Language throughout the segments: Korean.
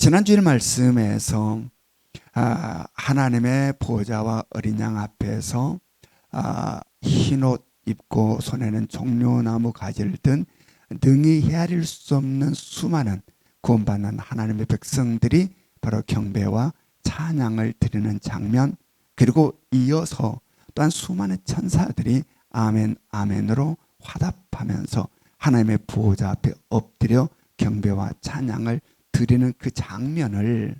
지난주일 말씀에서 하나님의 보좌와 어린 양 앞에서 흰옷 입고 손에는 종려나무 가지를 든 능히 헤아릴 수 없는 수많은 구원받는 하나님의 백성들이 바로 경배와 찬양을 드리는 장면, 그리고 이어서 또한 수많은 천사들이 아멘 아멘으로 화답하면서 하나님의 보호자 앞에 엎드려 경배와 찬양을 드리는 그 장면을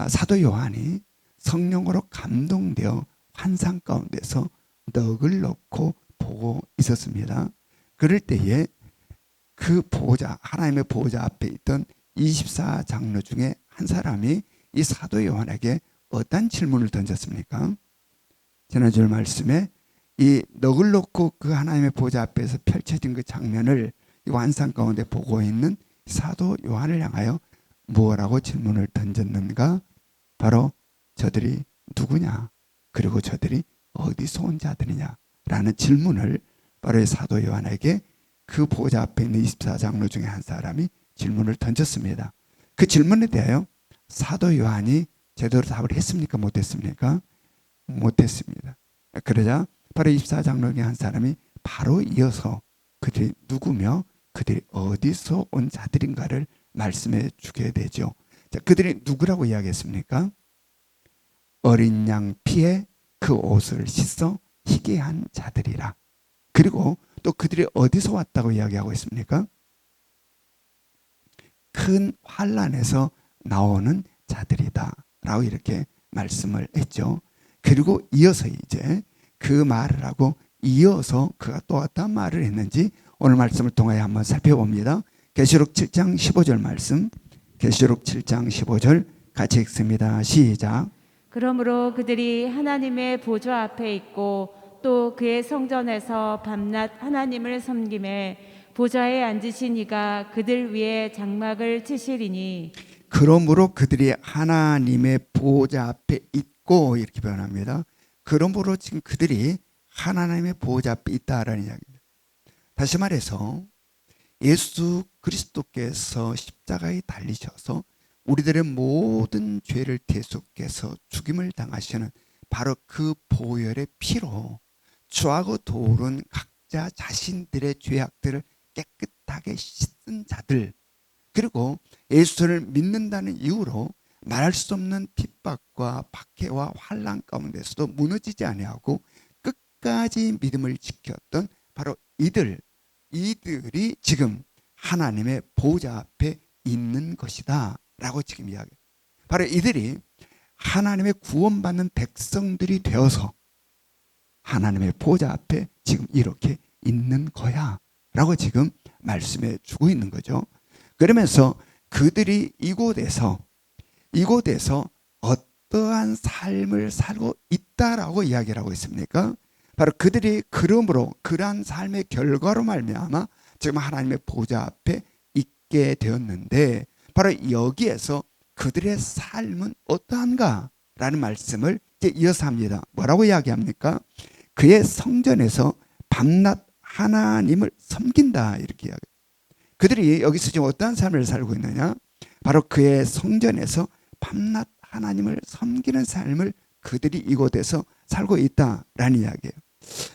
사도 요한이 성령으로 감동되어 환상 가운데서 넋을 놓고 보고 있었습니다. 그럴 때에 그 보호자, 하나님의 보호자 앞에 있던 24장로 중에 한 사람이 이 사도 요한에게 어떤 질문을 던졌습니까? 지난주 말씀에 이 넋을 놓고 그 하나님의 보호자 앞에서 펼쳐진 그 장면을 이 환상 가운데 보고 있는 사도 요한을 향하여 무엇라고 질문을 던졌는가? 바로 저들이 누구냐? 그리고 저들이 어디서 온 자들이냐? 라는 질문을 바로 사도 요한에게 그 보호자 앞에 있는 24장로 중에 한 사람이 질문을 던졌습니다. 그 질문에 대하여 사도 요한이 제대로 답을 했습니까? 못했습니까? 못했습니다. 그러자 바로 24장로 중에 한 사람이 바로 이어서 그들이 누구며 그들이 어디서 온 자들인가를 말씀해 주게 되죠. 자, 그들이 누구라고 이야기했습니까? 어린 양 피에 그 옷을 씻어 희게 한 자들이라. 그리고 또 그들이 어디서 왔다고 이야기하고 있습니까? 큰 환난에서 나오는 자들이다 라고 이렇게 말씀을 했죠. 그리고 이어서 이제 그 말을 하고 이어서 그가 또 어떤 말을 했는지 오늘 말씀을 통하여 한번 살펴봅니다. 계시록 7장 15절 말씀, 계시록 7장 15절 같이 읽습니다. 시작. 그러므로 그들이 하나님의 보좌 앞에 있고 또 그의 성전에서 밤낮 하나님을 섬김에 보좌에 앉으신 이가 그들 위에 장막을 치시리니. 그러므로 그들이 하나님의 보좌 앞에 있고 이렇게 표현합니다. 그러므로 지금 그들이 하나님의 보좌 앞에 있다라는 이야기입니다. 다시 말해서 예수 그리스도께서 십자가에 달리셔서 우리들의 모든 죄를 대속해서 죽임을 당하시는 바로 그 보혈의 피로 주하고 도른 각자 자신들의 죄악들을 깨끗하게 씻은 자들, 그리고 예수를 믿는다는 이유로 말할 수 없는 핍박과 박해와 환난 가운데서도 무너지지 아니하고 끝까지 믿음을 지켰던 바로 이들이 지금 하나님의 보좌 앞에 있는 것이다 라고 지금 이야기해요. 바로 이들이 하나님의 구원받는 백성들이 되어서 하나님의 보좌 앞에 지금 이렇게 있는 거야 라고 지금 말씀해 주고 있는 거죠. 그러면서 그들이 이곳에서 어떠한 삶을 살고 있다라고 이야기를 하고 있습니까? 바로 그들이 그러므로 그러한 삶의 결과로 말미암아 지금 하나님의 보좌 앞에 있게 되었는데, 바로 여기에서 그들의 삶은 어떠한가? 라는 말씀을 이제 이어서 합니다. 뭐라고 이야기합니까? 그의 성전에서 밤낮 하나님을 섬긴다 이렇게 이야기해요. 그들이 여기서 지금 어떠한 삶을 살고 있느냐? 바로 그의 성전에서 밤낮 하나님을 섬기는 삶을 그들이 이곳에서 살고 있다라는 이야기예요.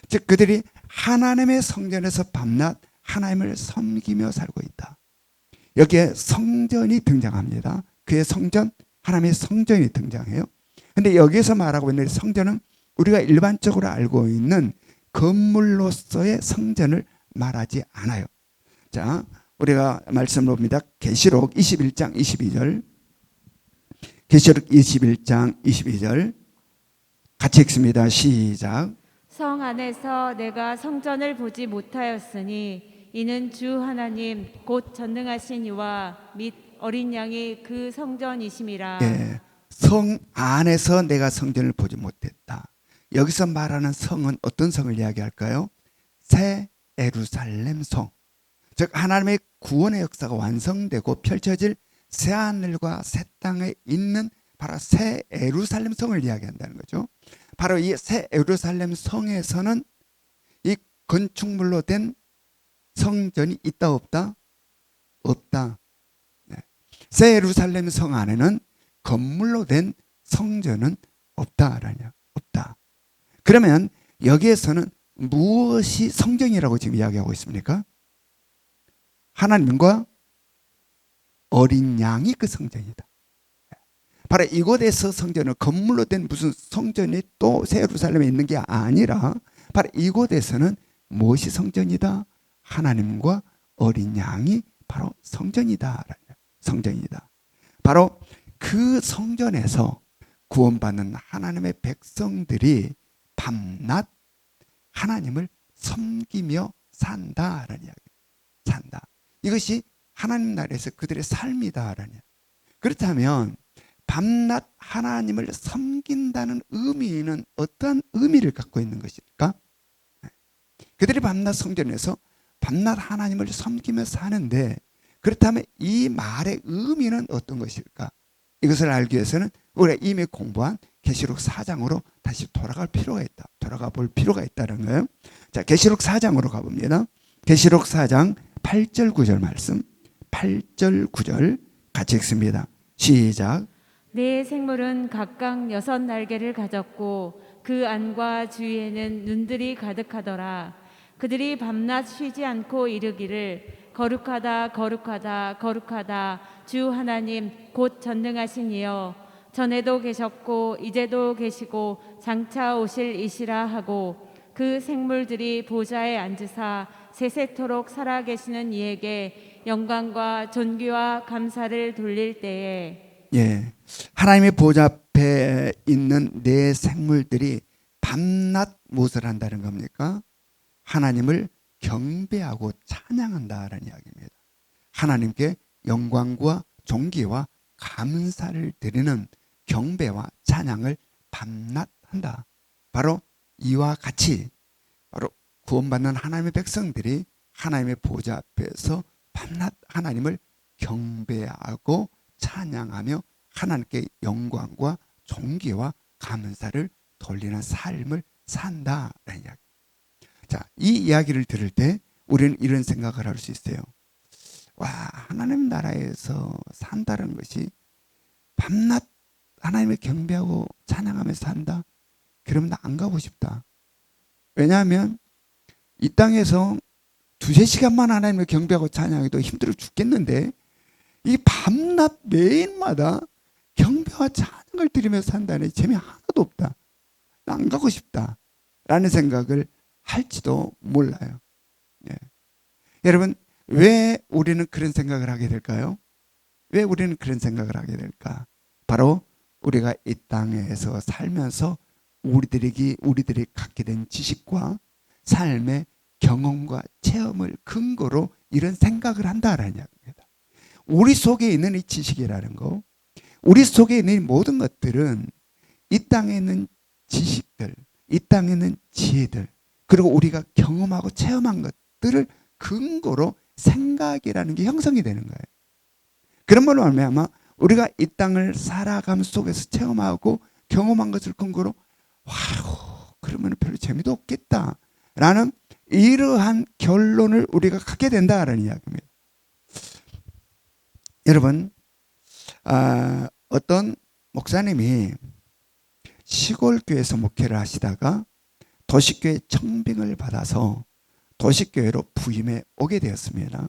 즉 그들이 하나님의 성전에서 밤낮 하나님을 섬기며 살고 있다. 여기에 성전이 등장합니다. 그의 성전, 하나님의 성전이 등장해요. 근데 여기서 말하고 있는 성전은 우리가 일반적으로 알고 있는 건물로서의 성전을 말하지 않아요. 자, 우리가 말씀을 봅니다. 계시록 21장 22절. 계시록 21장 22절 같이 읽습니다. 시작. 성 안에서 내가 성전을 보지 못하였으니 이는 주 하나님 곧 전능하신 이와 및 어린 양이 그 성전이심이라. 예, 성 안에서 내가 성전을 보지 못했다. 여기서 말하는 성은 어떤 성을 이야기할까요? 새 예루살렘 성. 즉 하나님의 구원의 역사가 완성되고 펼쳐질 새 하늘과 새 땅에 있는 바로 새 예루살렘 성을 이야기한다는 거죠. 바로 이 새 예루살렘 성에서는 이 건축물로 된 성전이 있다 없다? 없다. 네. 새 예루살렘 성 안에는 건물로 된 성전은 없다라냐? 없다. 그러면 여기에서는 무엇이 성전이라고 지금 이야기하고 있습니까? 하나님과 어린 양이 그 성전이다. 바로 이곳에서 성전은 건물로 된 무슨 성전이 또 새 예루살렘에 있는 게 아니라 바로 이곳에서는 무엇이 성전이다? 하나님과 어린 양이 바로 성전이다. 성전이다. 바로 그 성전에서 구원받는 하나님의 백성들이 밤낮 하나님을 섬기며 산다라는 이야기. 산다. 이것이 하나님 나라에서 그들의 삶이다라는 이야기. 그렇다면 밤낮 하나님을 섬긴다는 의미는 어떠한 의미를 갖고 있는 것일까? 그들이 밤낮 성전에서 밤낮 하나님을 섬기며 사는데, 그렇다면 이 말의 의미는 어떤 것일까? 이것을 알기 위해서는 우리가 이미 공부한 계시록 4장으로 다시 돌아가 볼 필요가 있다는 거예요. 자, 계시록 4장으로 가봅니다. 계시록 4장 8절 9절 말씀, 8절 9절 같이 읽습니다. 시작. 네 생물은 각각 6날개를 가졌고 그 안과 주위에는 눈들이 가득하더라. 그들이 밤낮 쉬지 않고 이르기를 거룩하다 거룩하다 거룩하다 주 하나님 곧 전능하신 이여, 전에도 계셨고 이제도 계시고 장차 오실 이시라 하고, 그 생물들이 보좌에 앉으사 세세토록 살아계시는 이에게 영광과 존귀와 감사를 돌릴 때에, 예, 하나님의 보좌 앞에 있는 네 생물들이 밤낮 무엇을 한다는 겁니까? 하나님을 경배하고 찬양한다라는 이야기입니다. 하나님께 영광과 존귀와 감사를 드리는 경배와 찬양을 밤낮 한다. 바로 이와 같이 바로 구원받는 하나님의 백성들이 하나님의 보좌 앞에서 밤낮 하나님을 경배하고 찬양하며 하나님께 영광과 존귀와 감사를 돌리는 삶을 산다라는 이야기. 자, 이 이야기를 들을 때 우리는 이런 생각을 할 수 있어요. 와, 하나님 나라에서 산다는 것이 밤낮 하나님을 경배하고 찬양하면서 산다? 그러면 나 안 가고 싶다. 왜냐하면 이 땅에서 2-3시간만 하나님을 경배하고 찬양해도 힘들어 죽겠는데, 이 밤낮 매일마다 경배와 찬양을 드리면서 산다는 재미 하나도 없다. 나 안 가고 싶다. 라는 생각을 할지도 몰라요. 예. 여러분, 왜 우리는 그런 생각을 하게 될까요? 왜 우리는 그런 생각을 하게 될까? 바로 우리가 이 땅에서 살면서 우리들이 갖게 된 지식과 삶의 경험과 체험을 근거로 이런 생각을 한다라는 이야기입니다. 우리 속에 있는 이 지식이라는 거, 우리 속에 있는 이 모든 것들은 이 땅에 있는 지식들, 이 땅에 있는 지혜들, 그리고 우리가 경험하고 체험한 것들을 근거로 생각이라는 게 형성이 되는 거예요. 그런 걸로 말미암아 우리가 이 땅을 살아감 속에서 체험하고 경험한 것을 근거로 와우, 그러면 별로 재미도 없겠다라는 이러한 결론을 우리가 갖게 된다라는 이야기입니다. 여러분, 어떤 목사님이 시골 교회에서 목회를 하시다가 도시교회 청빙을 받아서 도시교회로 부임해 오게 되었습니다.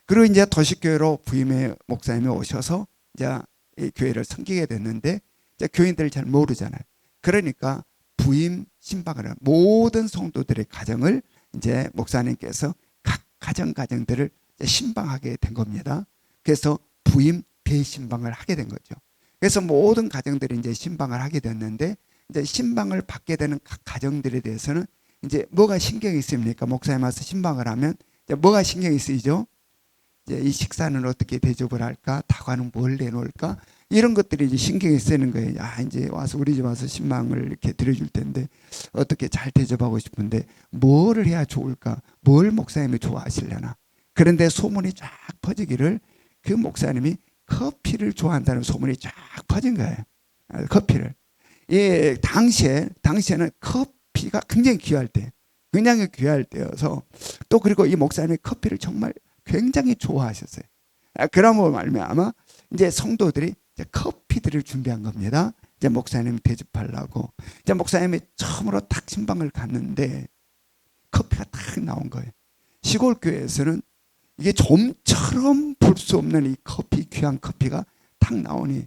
그리고 이제 도시교회로 부임해 목사님이 오셔서 이제 이 교회를 섬기게 됐는데, 이제 교인들을 잘 모르잖아요. 그러니까 부임 신방을 하는 모든 성도들의 가정을 이제 목사님께서 각 가정들을 신방하게 된 겁니다. 그래서 부임 대신방을 하게 된 거죠. 그래서 모든 가정들이 이제 신방을 하게 됐는데, 이제 신방을 받게 되는 각 가정들에 대해서는 이제 뭐가 신경이 쓰입니까? 목사님 와서 신방을 하면 이제 뭐가 신경이 쓰이죠? 이제 이 식사는 어떻게 대접을 할까? 다과는 뭘 내놓을까? 이런 것들이 이제 신경이 쓰이는 거예요. 아, 이제 와서 우리 집 와서 신방을 이렇게 드려줄 텐데 어떻게 잘 대접하고 싶은데 뭐를 해야 좋을까? 뭘 목사님이 좋아하시려나? 그런데 소문이 쫙 퍼지기를 그 목사님이 커피를 좋아한다는 소문이 쫙 퍼진 거예요. 커피를. 예, 당시에는 커피가 굉장히 귀할 때여서 또 그리고 이 목사님이 커피를 정말 굉장히 좋아하셨어요. 그러므로 말미암아 이제 성도들이 이제 커피들을 준비한 겁니다. 이제 목사님이 대접하려고. 이제 목사님이 처음으로 탁 신방을 갔는데 커피가 탁 나온 거예요. 시골 교회에서는 이게 좀처럼 볼 수 없는 이 커피, 귀한 커피가 탁 나오니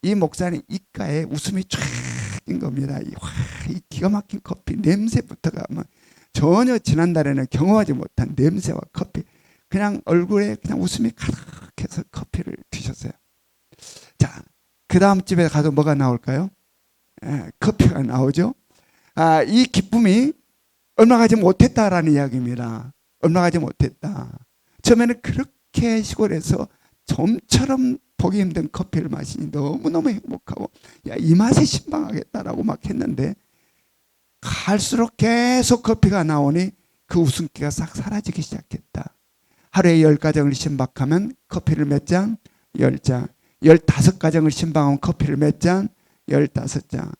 이 목사님 입가에 웃음이 쫙인 겁니다. 이 기가 막힌 커피 냄새부터가 뭐 전혀 지난달에는 경험하지 못한 냄새와 커피, 그냥 얼굴에 그냥 웃음이 가득해서 커피를 드셨어요. 자, 그 다음 집에 가서 뭐가 나올까요? 커피가 나오죠. 이 기쁨이 얼마 가지 못했다라는 이야기입니다. 얼마 가지 못했다. 처음에는 그렇게 시골에서 좀처럼 보기 힘든 커피를 마시니 너무너무 행복하고 이 맛에 신방하겠다라고 막 했는데 갈수록 계속 커피가 나오니 그 웃음기가 싹 사라지기 시작했다. 하루에 10가정을 신방하면 커피를 몇 잔? 10잔. 15가정을 신방하면 커피를 몇 잔? 15잔.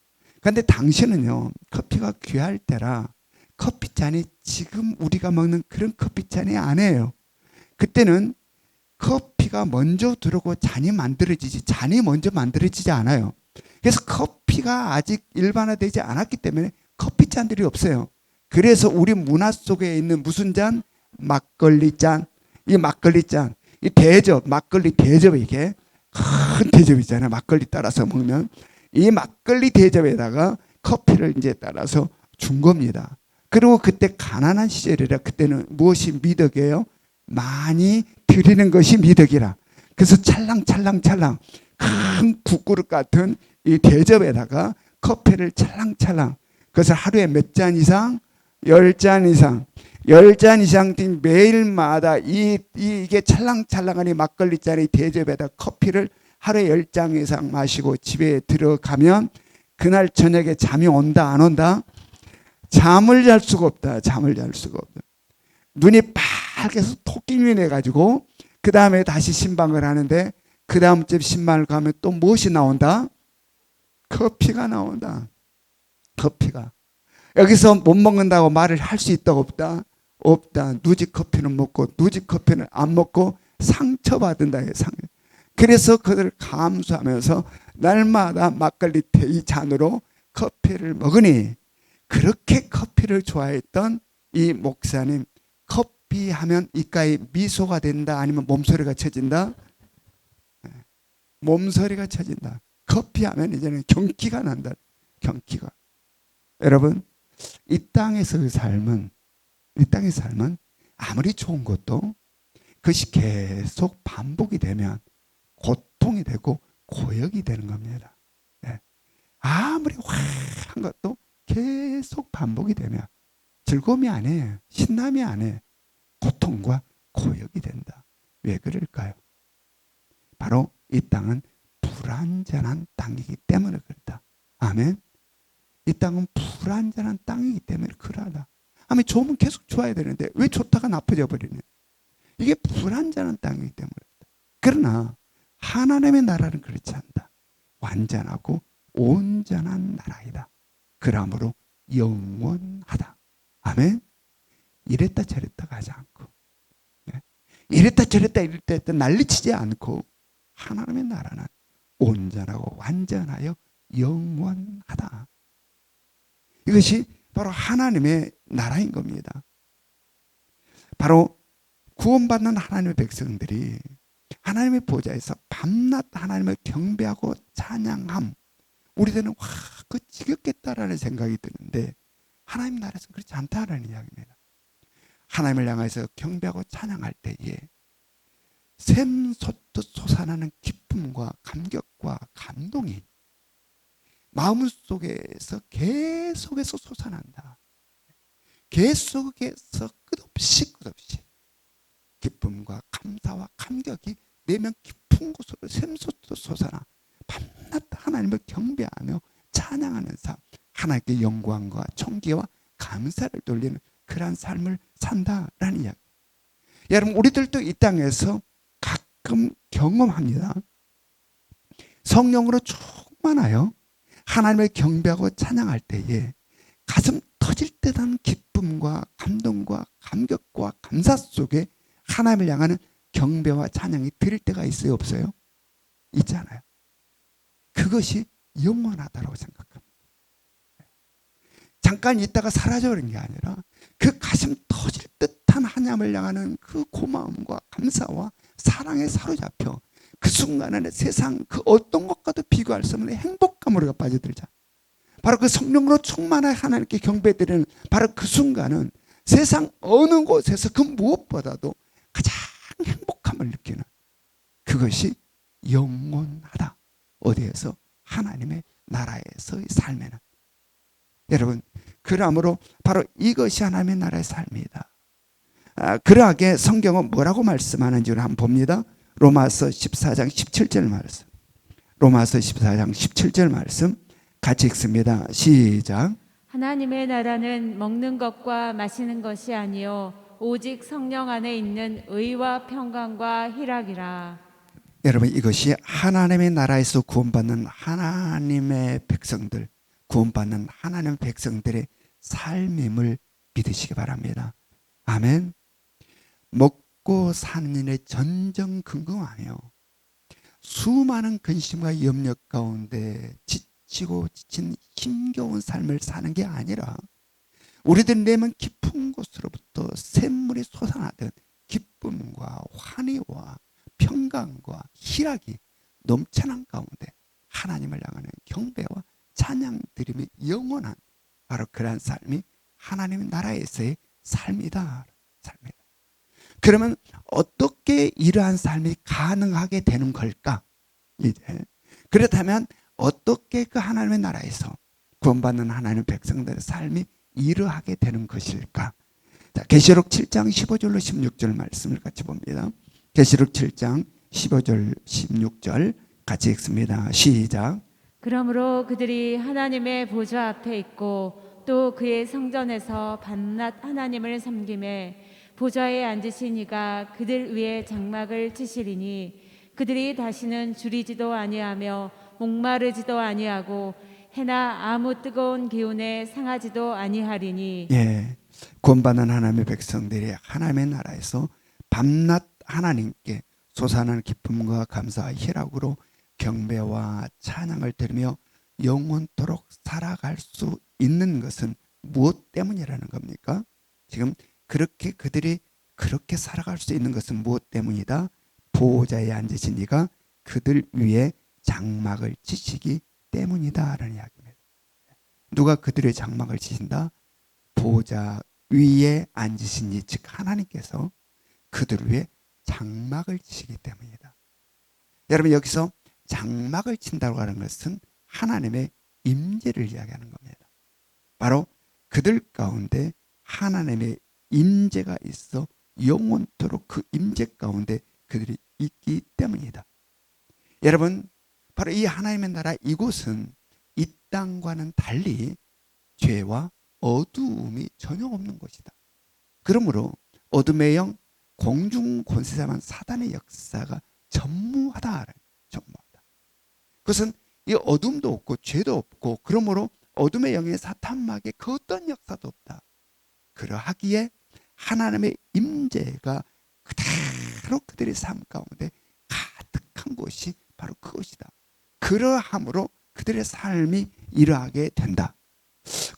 그런데 당신은요, 커피가 귀할 때라 커피잔이 지금 우리가 먹는 그런 커피잔이 아니에요. 그때는 커피가 먼저 들어오고 잔이 만들어지지, 잔이 먼저 만들어지지 않아요. 그래서 커피가 아직 일반화되지 않았기 때문에 커피잔들이 없어요. 그래서 우리 문화 속에 있는 무슨 잔? 막걸리 잔. 이 막걸리 잔, 이 대접, 막걸리 대접에 이게 큰 대접이잖아요. 막걸리 따라서 먹는 이 막걸리 대접에다가 커피를 이제 따라서 준 겁니다. 그리고 그때 가난한 시절이라 그때는 무엇이 미덕이에요? 많이 드리는 것이 미덕이라. 그래서 찰랑찰랑찰랑 큰 국그릇 같은 이 대접에다가 커피를 찰랑찰랑, 그래서 하루에 몇 잔 이상? 10잔 이상. 10잔 이상 매일마다 이게 찰랑찰랑한 이 막걸리 잔의 대접에다 커피를 하루에 10잔 이상 마시고 집에 들어가면 그날 저녁에 잠이 온다 안 온다? 잠을 잘 수가 없다. 잠을 잘 수가 없다. 눈이 빨개서 토끼눈이 내가지고 그 다음에 다시 신방을 하는데 그 다음 집 신방을 가면 또 무엇이 나온다? 커피가 나온다. 커피가. 여기서 못 먹는다고 말을 할 수 있다 없다? 없다. 누지 커피는 먹고 누지 커피는 안 먹고 상처받은다. 그래서 그들을 감수하면서 날마다 막걸리 이 잔으로 커피를 먹으니, 그렇게 커피를 좋아했던 이 목사님, 커피 하면 입가에 미소가 된다 아니면 몸소리가 쳐진다? 몸소리가 쳐진다. 커피 하면 이제는 경기가 난다. 경기가. 여러분, 이 땅에서의 삶은 아무리 좋은 것도 그것이 계속 반복이 되면 고통이 되고 고역이 되는 겁니다. 아무리 화한 것도 계속 반복이 되면 즐거움이 아니에요. 신남이 아니에요. 고통과 고역이 된다. 왜 그럴까요? 바로 이 땅은 불완전한 땅이기 때문에 그렇다. 아멘. 이 땅은 불완전한 땅이기 때문에 그러하다. 아멘. 좋으면 계속 좋아야 되는데 왜 좋다가 나빠져 버리네. 이게 불완전한 땅이기 때문에 그렇다. 그러나 하나님의 나라는 그렇지 않다. 완전하고 온전한 나라이다. 그러므로 영원하다. 아멘. 이랬다 저랬다 가지 않고, 이랬다 저랬다 이럴 때 난리치지 않고, 하나님의 나라는 온전하고 완전하여 영원하다. 이것이 바로 하나님의 나라인 겁니다. 바로 구원받는 하나님의 백성들이 하나님의 보좌에서 밤낮 하나님을 경배하고 찬양함. 우리들은 그 지겹겠다라는 생각이 드는데 하나님 나라에서 그렇지 않다라는 이야기입니다. 하나님을 향해서 경배하고 찬양할 때에 샘솟듯 솟아나는 기쁨과 감격과 감동이 마음속에서 계속해서 솟아난다. 계속해서 끝없이 기쁨과 감사와 감격이 내면 깊은 곳으로 샘솟듯 솟아나 밤낮 하나님을 경배하며 찬양하는 삶, 하나님께 영광과 존귀와 감사를 돌리는 그러한 삶을 산다라는 이야기. 여러분, 우리들도 이 땅에서 가끔 경험합니다. 성령으로 충만하여 하나님을 경배하고 찬양할 때에 가슴 터질 듯한 기쁨과 감동과 감격과 감사 속에 하나님을 향하는 경배와 찬양이 드릴 때가 있어요, 없어요? 있잖아요. 그것이 영원하다고 생각합니다. 잠깐 있다가 사라져버린 게 아니라 그 가슴 터질 듯한 하나님을 향하는 그 고마움과 감사와 사랑에 사로잡혀 그 순간에 세상 그 어떤 것과도 비교할 수 없는 행복감으로 빠져들자. 바로 그 성령으로 충만한 하나님께 경배드리는 바로 그 순간은 세상 어느 곳에서 그 무엇보다도 가장 행복함을 느끼는 그것이 영원하다. 어디에서? 하나님의 나라에서의 삶에는. 여러분, 그러므로 바로 이것이 하나님의 나라의 삶이다. 그러하게 성경은 뭐라고 말씀하는지를 한번 봅니다. 로마서 14장 17절 말씀. 로마서 14장 17절 말씀 같이 읽습니다. 시작. 하나님의 나라는 먹는 것과 마시는 것이 아니요 오직 성령 안에 있는 의와 평강과 희락이라. 여러분, 이것이 하나님의 나라에서 구원받는 하나님의 백성들, 구원받는 하나님의 백성들의 삶임을 믿으시기 바랍니다. 아멘. 먹고 사는 일에 전전긍긍하며 수많은 근심과 염려 가운데 지치고 지친 힘겨운 삶을 사는 게 아니라 우리들 내면 깊은 곳으로부터 샘물이 솟아나듯 기쁨과 환희와 평강과 희락이 넘쳐난 가운데 하나님을 향하는 경배와 찬양 드림이 영원한 바로 그러한 삶이 하나님의 나라에서의 삶이다. 삶이다. 그러면 어떻게 이러한 삶이 가능하게 되는 걸까? 이제 그렇다면 어떻게 그 하나님의 나라에서 구원받는 하나님의 백성들의 삶이 이러하게 되는 것일까? 자, 계시록 7장 15절로 16절 말씀을 같이 봅니다. 계시록 7장 15절 16절 같이 읽습니다. 시작. 그러므로 그들이 하나님의 보좌 앞에 있고 또 그의 성전에서 밤낮 하나님을 섬기매 보좌에 앉으신 이가 그들 위에 장막을 치시리니 그들이 다시는 줄이지도 아니하며 목마르지도 아니하고 해나 아무 뜨거운 기운에 상하지도 아니하리니. 예, 구원받는 하나님의 백성들이 하나님의 나라에서 밤낮 하나님께 솟아나는 기쁨과 감사와 희락으로 경배와 찬양을 드리며 영원토록 살아갈 수 있는 것은 무엇 때문이라는 겁니까? 지금 그렇게 그들이 그렇게 살아갈 수 있는 것은 무엇 때문이다? 보호자에 앉으신 이가 그들 위에 장막을 치시기 때문이다라는 이야기입니다. 누가 그들의 장막을 치신다? 보호자 위에 앉으신 이, 즉 하나님께서 그들 위에 장막을 치시기 때문이다. 여러분, 여기서 장막을 친다고 하는 것은 하나님의 임재를 이야기하는 겁니다. 바로 그들 가운데 하나님의 임재가 있어 영원토록 그 임재 가운데 그들이 있기 때문이다. 여러분, 바로 이 하나님의 나라 이곳은 이 땅과는 달리 죄와 어두움이 전혀 없는 곳이다. 그러므로 어둠의 영, 공중 권세자만 사단의 역사가 전무하다. 전무하다. 그것은 이 어둠도 없고 죄도 없고 그러므로 어둠의 영의 사탄막에 그 어떤 역사도 없다. 그러하기에 하나님의 임재가 그대로 그들의 삶 가운데 가득한 곳이 바로 그것이다. 그러함으로 그들의 삶이 이러하게 된다.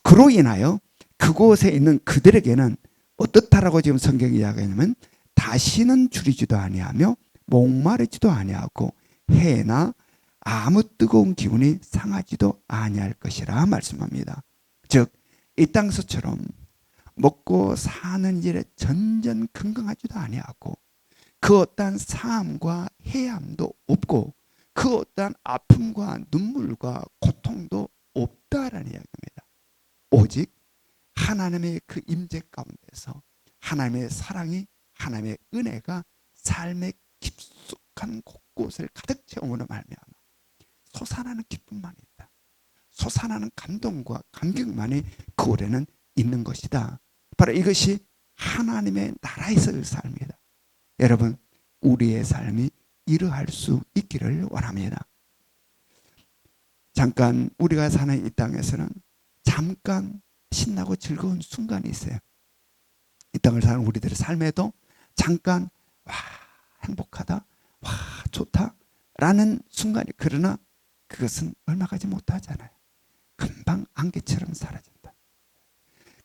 그로 인하여 그곳에 있는 그들에게는 어떻다라고 지금 성경이 이야기하냐면 다시는 줄이지도 아니하며 목마르지도 아니하고 해나 아무 뜨거운 기운이 상하지도 아니할 것이라 말씀합니다. 즉 이 땅서처럼 먹고 사는 일에 전전긍긍하지도 아니하고 그 어떠한 삶과 해함도 없고 그 어떠한 아픔과 눈물과 고통도 없다라는 이야기입니다. 오직 하나님의 그 임재 가운데서 하나님의 사랑이, 하나님의 은혜가 삶의 깊숙한 곳곳을 가득 채움으로 말미암아 솟아나는 기쁨만이 있다. 솟아나는 감동과 감격만이 그 올해는 있는 것이다. 바로 이것이 하나님의 나라에서의 삶이다. 여러분, 우리의 삶이 이러할 수 있기를 원합니다. 잠깐 우리가 사는 이 땅에서는 잠깐 신나고 즐거운 순간이 있어요. 이 땅을 사는 우리들의 삶에도 잠깐 와 행복하다, 와 좋다라는 순간이, 그러나 그것은 얼마 가지 못하잖아요. 금방 안개처럼 사라진다.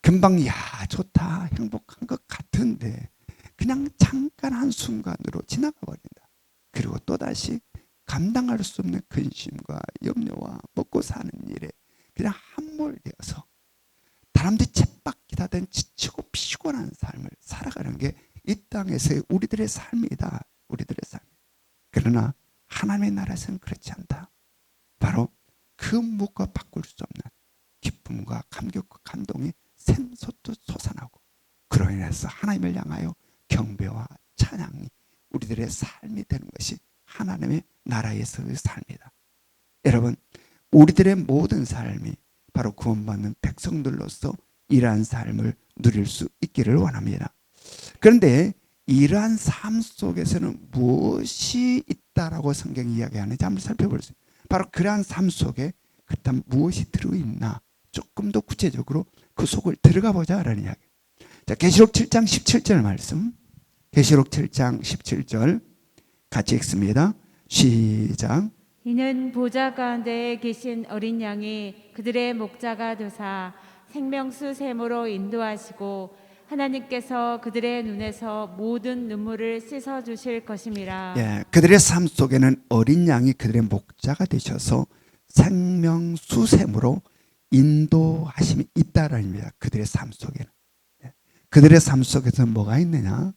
금방 야 좋다 행복한 것 같은데 그냥 잠깐 한순간으로 지나가 버린다. 그리고 또다시 감당할 수 없는 근심과 염려와 먹고 사는 일에 그냥 함몰되어서 사람들이 쳇바퀴다된 지치고 피곤한 삶을 살아가는 게 이 땅에서의 우리들의 삶이다. 우리들의 삶. 그러나 하나님의 나라에서는 그렇지 않다. 바로 그 무엇과 바꿀 수 없는 기쁨과 감격과 감동이 샘솟듯 솟아나고, 그로 인해서 하나님을 향하여 경배와 찬양이 우리들의 삶이 되는 것이 하나님의 나라에서의 삶이다. 여러분, 우리들의 모든 삶이 바로 구원받는 백성들로서 이러한 삶을 누릴 수 있기를 원합니다. 그런데 이러한 삶 속에서는 무엇이 있다라고 성경이 이야기하는지 한번 살펴보겠습니다. 바로 그러한 삶 속에 그렇다면 무엇이 들어있나 조금 더 구체적으로 그 속을 들어가 보자라는 이야기. 자, 계시록 7장 17절 말씀. 계시록 7장 17절 같이 읽습니다. 시작. 이는 보좌 가운데에 계신 어린 양이 그들의 목자가 되사 생명수 샘으로 인도하시고 하나님께서 그들의 눈에서 모든 눈물을 씻어 주실 것임이라. 예, 그들의 삶 속에는 어린 양이 그들의 목자가 되셔서 생명수 샘으로 인도하심이 있다라는 겁니다. 그들의 삶 속에는. 예, 그들의 삶 속에서 뭐가 있느냐?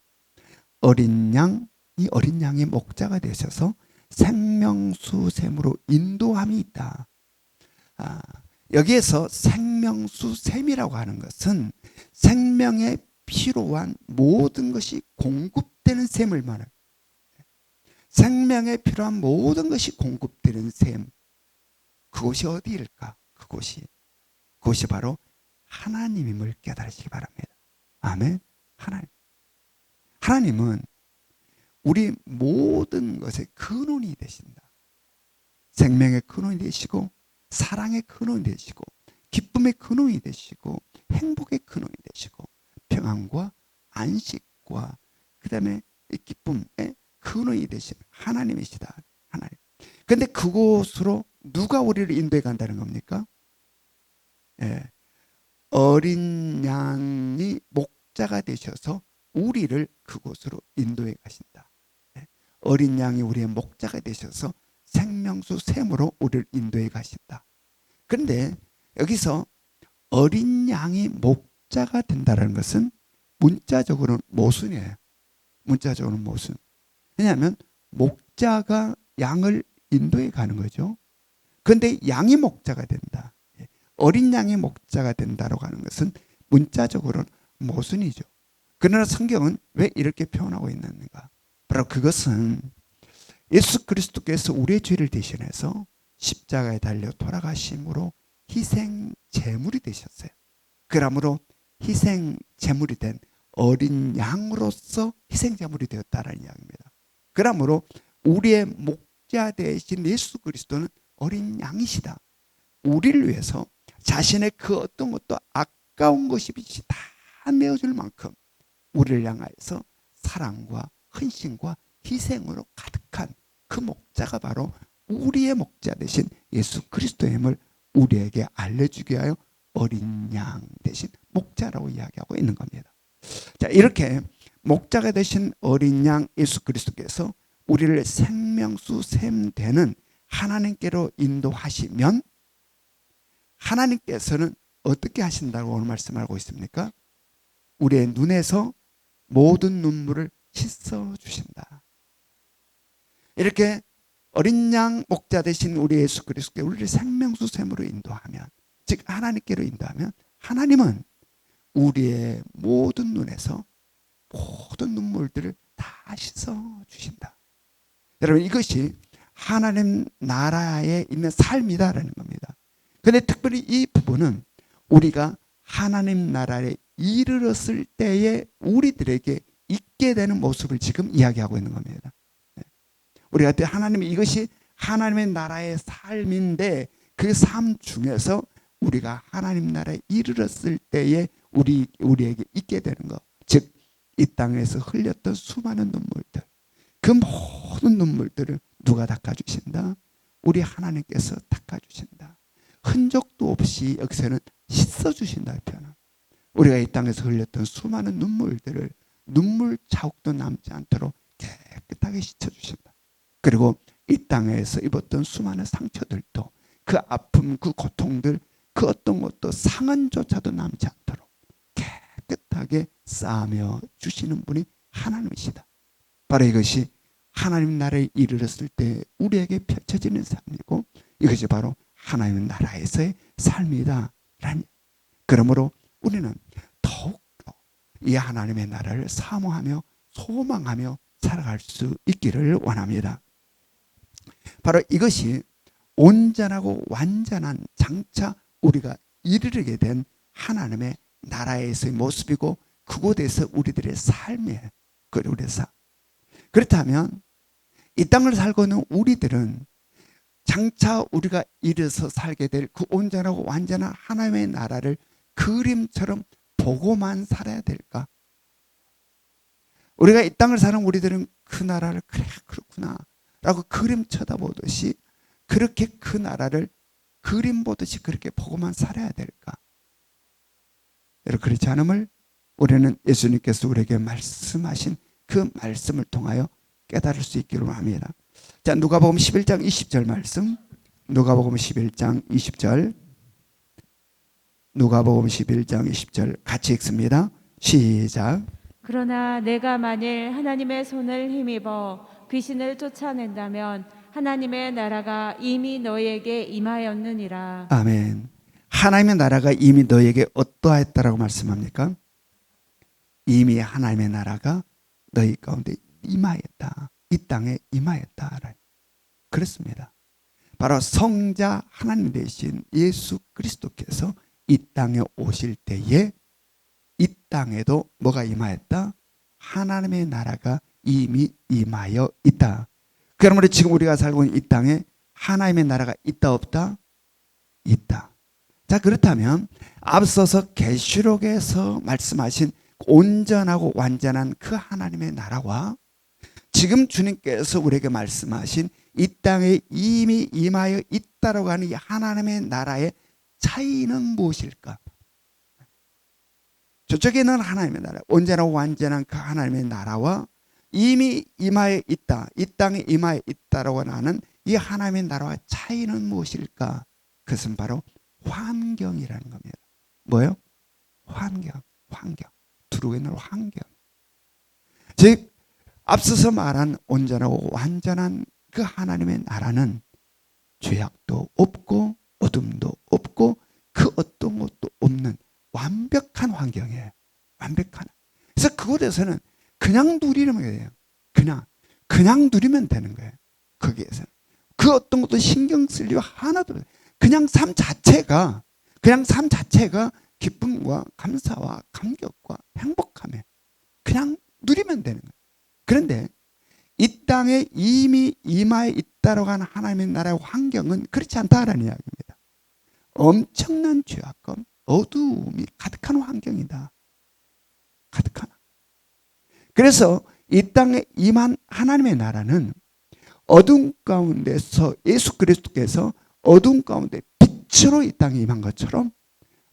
어린 양이 목자가 되셔서 생명수 샘으로 인도함이 있다. 여기에서 생명수 샘이라고 하는 것은 생명에 필요한 모든 것이 공급되는 샘을 말해요. 생명에 필요한 모든 것이 공급되는 샘. 그곳이 어디일까? 그곳이 바로 하나님임을 깨달으시기 바랍니다. 아멘. 하나님은 우리 모든 것의 근원이 되신다. 생명의 근원이 되시고, 사랑의 근원이 되시고, 기쁨의 근원이 되시고, 행복의 근원이 되시고, 평안과 안식과 그 다음에 기쁨의 근원이 되신 하나님이시다. 하나님. 그런데 그곳으로 누가 우리를 인도해 간다는 겁니까? 예. 어린 양이 목자가 되셔서 우리를 그곳으로 인도해 가신다. 예. 어린 양이 우리의 목자가 되셔서 생명수 샘으로 우리를 인도해 가신다. 그런데 여기서 어린 양이 목자가 된다는 것은 문자적으로는 모순이에요. 문자적으로는 모순. 왜냐하면 목자가 양을 인도해 가는 거죠. 그런데 양이 목자가 된다. 어린 양이 목자가 된다라고 하는 것은 문자적으로는 모순이죠. 그러나 성경은 왜 이렇게 표현하고 있는가? 바로 그것은 예수 그리스도께서 우리의 죄를 대신해서 십자가에 달려 돌아가심으로 희생 제물이 되셨어요. 그러므로 희생 제물이 된 어린 양으로서 희생 제물이 되었다라는 이야기입니다. 그러므로 우리의 목자 되신 예수 그리스도는 어린 양이시다. 우리를 위해서 자신의 그 어떤 것도 아까운 것이 다 내어줄 만큼 우리를 향하여서 사랑과 헌신과 희생으로 가득한 그 목자가 바로 우리의 목자 되신 예수 그리스도임을 우리에게 알려주기 위하여 어린 양 대신 목자라고 이야기하고 있는 겁니다. 자, 이렇게 목자가 되신 어린 양 예수 그리스도께서 우리를 생명수 샘 되는 하나님께로 인도하시면 하나님께서는 어떻게 하신다고 오늘 말씀하고 있습니까? 우리의 눈에서 모든 눈물을 씻어 주신다. 이렇게 어린 양 목자 되신 우리 예수 그리스도께 우리를 생명수 샘으로 인도하면, 즉 하나님께로 인도하면 하나님은 우리의 모든 눈에서 모든 눈물들을 다 씻어 주신다. 여러분, 이것이 하나님 나라에 있는 삶이다라는 겁니다. 그런데 특별히 이 부분은 우리가 하나님 나라에 이르렀을 때에 우리들에게 있게 되는 모습을 지금 이야기하고 있는 겁니다. 우리가 하나님이 이것이 하나님의 나라의 삶인데 그 삶 중에서 우리가 하나님 나라에 이르렀을 때에 우리에게 있게 되는 것, 즉 이 땅에서 흘렸던 수많은 눈물들, 그 모든 눈물들을 누가 닦아주신다? 우리 하나님께서 닦아주신다. 흔적도 없이 여기서는 씻어주신다. 표현. 우리가 이 땅에서 흘렸던 수많은 눈물들을 눈물 자국도 남지 않도록 깨끗하게 씻어주신다. 그리고 이 땅에서 입었던 수많은 상처들도 그 아픔, 그 고통들, 그 어떤 것도 상흔조차도 남지 않도록 깨끗하게 쌓아며 주시는 분이 하나님이시다. 바로 이것이 하나님 나라에 이르렀을 때 우리에게 펼쳐지는 삶이고 이것이 바로 하나님 나라에서의 삶이다. 그러므로 우리는 더욱더 이 하나님의 나라를 사모하며 소망하며 살아갈 수 있기를 원합니다. 바로 이것이 온전하고 완전한 장차 우리가 이르게 된 하나님의 나라에서의 모습이고 그곳에서 우리들의 삶이에요. 우리의 삶. 그렇다면 이 땅을 살고 있는 우리들은 장차 우리가 이르서 살게 될 그 온전하고 완전한 하나님의 나라를 그림처럼 보고만 살아야 될까? 우리가 이 땅을 사는 우리들은 그 나라를 그래 그렇구나 라고 그림 쳐다보듯이 그렇게 그 나라를 그림 보듯이 그렇게 보고만 살아야 될까? 여러분 그렇지 않음을 우리는 예수님께서 우리에게 말씀하신 그 말씀을 통하여 깨달을 수 있기를 합니다. 자, 누가복음 11장 20절 말씀. 누가복음 11장 20절. 누가복음 11장 20절 같이 읽습니다. 시작. 그러나 내가 만일 하나님의 손을 힘입어 귀신을 쫓아낸다면 하나님의 나라가 이미 너희에게 임하였느니라. 아멘. 하나님의 나라가 이미 너희에게 어떠하였다라고 말씀합니까? 이미 하나님의 나라가 너희 가운데 임하였다. 이 땅에 임하였다. 그렇습니다. 바로 성자 하나님 되신 예수 그리스도께서 이 땅에 오실 때에 이 땅에도 뭐가 임하였다? 하나님의 나라가 이미 임하여 있다. 그러므로 지금 우리가 살고 있는 이 땅에 하나님의 나라가 있다 없다? 있다. 자, 그렇다면 앞서서 계시록에서 말씀하신 온전하고 완전한 그 하나님의 나라와 지금 주님께서 우리에게 말씀하신 이 땅에 이미 임하여 있다라고 하는 이 하나님의 나라의 차이는 무엇일까? 저쪽에는 하나님의 나라, 온전하고 완전한 그 하나님의 나라와 이미 임하여 있다, 이 땅에 임하여 있다라고 하는 이 하나님의 나라와 차이는 무엇일까? 그것은 바로 환경이라는 겁니다. 뭐요? 환경. 두루고 있는 환경. 즉 앞서서 말한 온전하고 완전한 그 하나님의 나라는 죄악도 없고 어둠도 없고 그 어떤 것도 없는 완벽한 환경이에요. 완벽한. 그래서 그곳에서는 그냥 누리면 돼요. 그냥 누리면 되는 거예요. 거기에서 그 어떤 것도 신경 쓸 일 하나도 없어요. 그냥 삶 자체가 기쁨과 감사와 감격과 행복함에 그냥 누리면 되는 거예요. 그런데 이 땅에 이미 임하여 있다라고 하는 하나님의 나라의 환경은 그렇지 않다라는 이야기입니다. 엄청난 죄악과 어두움이 가득한 환경이다. 가득하나. 그래서 이 땅에 임한 하나님의 나라는 어둠 가운데서 예수 그리스도께서 어둠 가운데 빛으로 이 땅에 임한 것처럼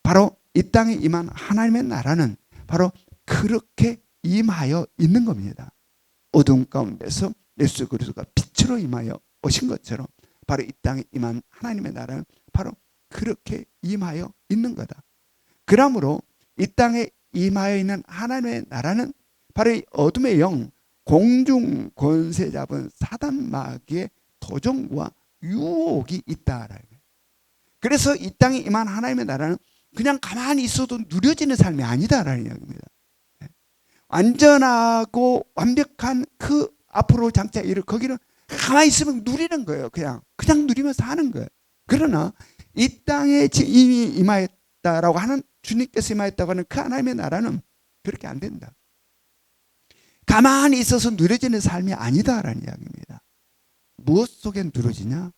바로 이 땅에 임한 하나님의 나라는 바로 그렇게 임하여 있는 겁니다. 어둠 가운데서 예수 그리스도가 빛으로 임하여 오신 것처럼 바로 이 땅에 임한 하나님의 나라는 바로 그렇게 임하여 있는 거다. 그러므로 이 땅에 임하여 있는 하나님의 나라는 바로 이 어둠의 영, 공중 권세 잡은 사단 마귀의 도전과 유혹이 있다라는 거예요. 그래서 이 땅에 임한 하나님의 나라는 그냥 가만히 있어도 누려지는 삶이 아니다라는 이야기입니다. 완전하고 완벽한 그 앞으로 장차 이를 거기는 가만히 있으면 누리는 거예요. 그냥 누리면서 하는 거예요. 그러나 이 땅에 이미 임하였다라고 하는 주님께서 임하였다고 하는 그 하나님의 나라는 그렇게 안 된다. 가만히 있어서 누려지는 삶이 아니다라는 이야기입니다. 무엇 속에 누려지냐?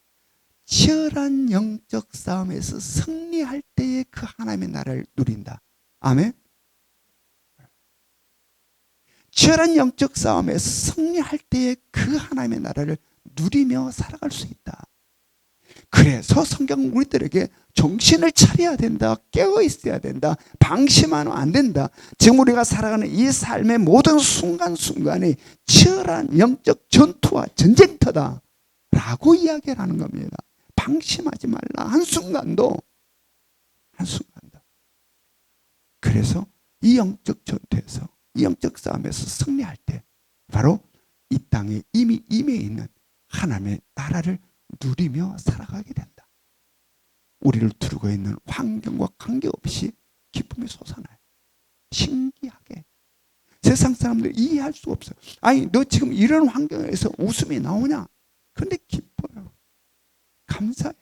치열한 영적 싸움에서 승리할 때에 그 하나님의 나라를 누린다. 아멘. 치열한 영적 싸움에서 승리할 때에 그 하나님의 나라를 누리며 살아갈 수 있다. 그래서 성경 우리들에게 정신을 차려야 된다. 깨어 있어야 된다. 방심하면 안 된다. 지금 우리가 살아가는 이 삶의 모든 순간순간이 치열한 영적 전투와 전쟁터다 라고 이야기를 하는 겁니다. 방심하지 말라. 한순간도. 그래서 이 영적 전투에서, 이 영적 싸움에서 승리할 때 바로 이 땅에 이미 임해 있는 하나님의 나라를 누리며 살아가게 된다. 우리를 두르고 있는 환경과 관계없이 기쁨이 솟아나요. 신기하게. 세상 사람들 이해할 수가 없어요. 아니, 너 지금 이런 환경에서 웃음이 나오냐? 그런데 기뻐요. 감사해.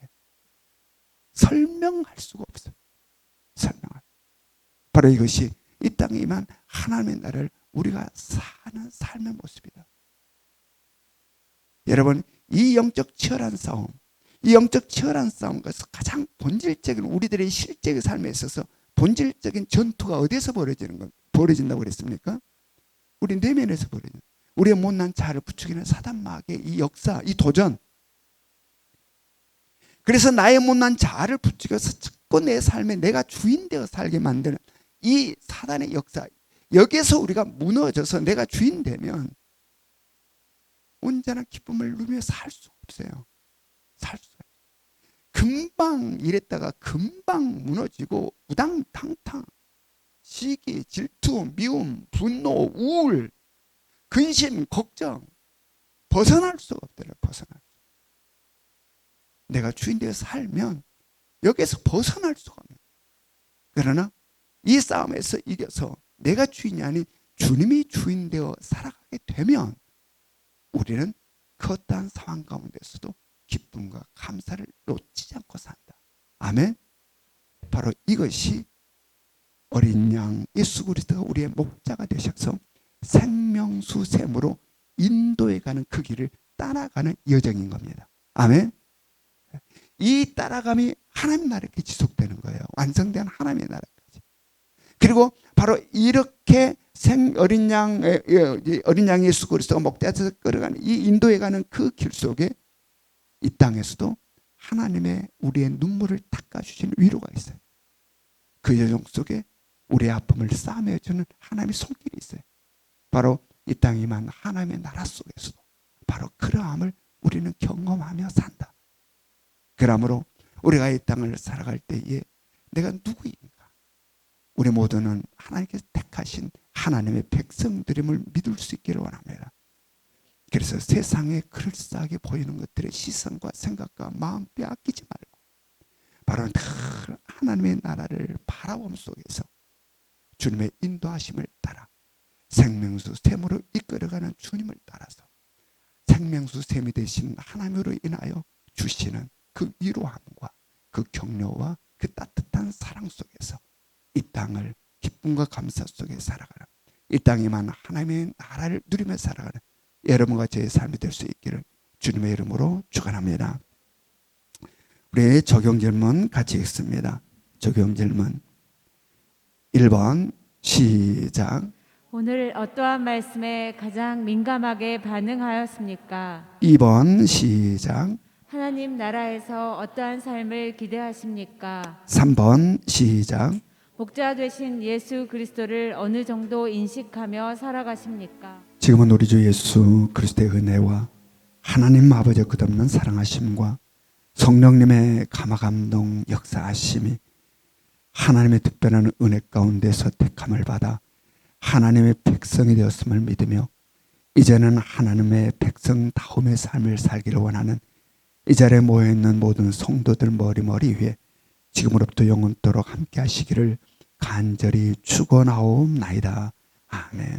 설명할 수가 없어요. 설명할. 바로 이것이 이 땅에 임한 하나님의 나라를 우리가 사는 삶의 모습이다. 여러분, 이 영적 치열한 싸움, 이 영적 치열한 싸움에서 가장 본질적인 우리들의 실제의 삶에 있어서 본질적인 전투가 어디에서 벌어진다고 그랬습니까? 우리 내면에서 벌어진다. 우리의 못난 자아를 부추기는 사단마귀의 이 역사, 이 도전. 그래서 나의 못난 자아를 부추겨서 자꾸 내 삶에 내가 주인 되어 살게 만드는 이 사단의 역사. 여기에서 우리가 무너져서 내가 주인 되면 온전한 기쁨을 누리며 살 수 없어요. 살 수 없어요. 금방 이랬다가 금방 무너지고 우당탕탕 시기, 질투, 미움, 분노, 우울, 근심, 걱정 벗어날 수가 없더라고요. 벗어날 수. 내가 주인 되어 살면 여기에서 벗어날 수가 없는. 그러나 이 싸움에서 이겨서 내가 주인이 아닌 주님이 주인 되어 살아가게 되면 우리는 그 어떠한 상황 가운데서도 기쁨과 감사를 놓치지 않고 산다. 아멘. 바로 이것이 어린 양 예수 그리스도가 우리의 목자가 되셔서 생명수 샘으로 인도해가는 그 길을 따라가는 여정인 겁니다. 아멘. 이 따라감이 하나님 나라까지 지속되는 거예요. 완성된 하나님의 나라까지. 그리고 바로 이렇게 어린 양 예수 그리스도가 목자에서 끌어가는 이 인도해가는 그 길 속에 이 땅에서도 하나님의 우리의 눈물을 닦아주시는 위로가 있어요. 그 여정 속에 우리의 아픔을 싸매주는 하나님의 손길이 있어요. 바로 이 땅에만 하나님의 나라 속에서도 바로 그러함을 우리는 경험하며 산다. 그러므로 우리가 이 땅을 살아갈 때에 내가 누구인가? 우리 모두는 하나님께서 택하신 하나님의 백성들임을 믿을 수 있기를 원합니다. 그래서 세상에 그럴싸하게 보이는 것들의 시선과 생각과 마음 빼앗기지 말고 바로 늘 하나님의 나라를 바라봄 속에서 주님의 인도하심을 따라 생명수 샘으로 이끌어가는 주님을 따라서 생명수 샘이 되신 하나님으로 인하여 주시는 그 위로함과 그 격려와 그 따뜻한 사랑 속에서 이 땅을 기쁨과 감사 속에 살아가는 이 땅에만 하나님의 나라를 누리며 살아가는 여러분과 저의 삶이 될 수 있기를 주님의 이름으로 축원합니다. 우리 적용 질문 같이 읽습니다. 적용 질문 1번 시작. 오늘 어떠한 말씀에 가장 민감하게 반응하였습니까? 2번 시작. 하나님 나라에서 어떠한 삶을 기대하십니까? 3번 시작. 목자 되신 예수 그리스도를 어느 정도 인식하며 살아가십니까? 지금은 우리 주 예수 그리스도의 은혜와 하나님 아버지의 끝없는 사랑하심과 성령님의 감화감동 역사하심이 하나님의 특별한 은혜 가운데서 택함을 받아 하나님의 백성이 되었음을 믿으며 이제는 하나님의 백성다움의 삶을 살기를 원하는 이 자리에 모여있는 모든 성도들 머리 위에 지금으로부터 영원토록 함께 하시기를 간절히 축원하옵나이다. 아멘.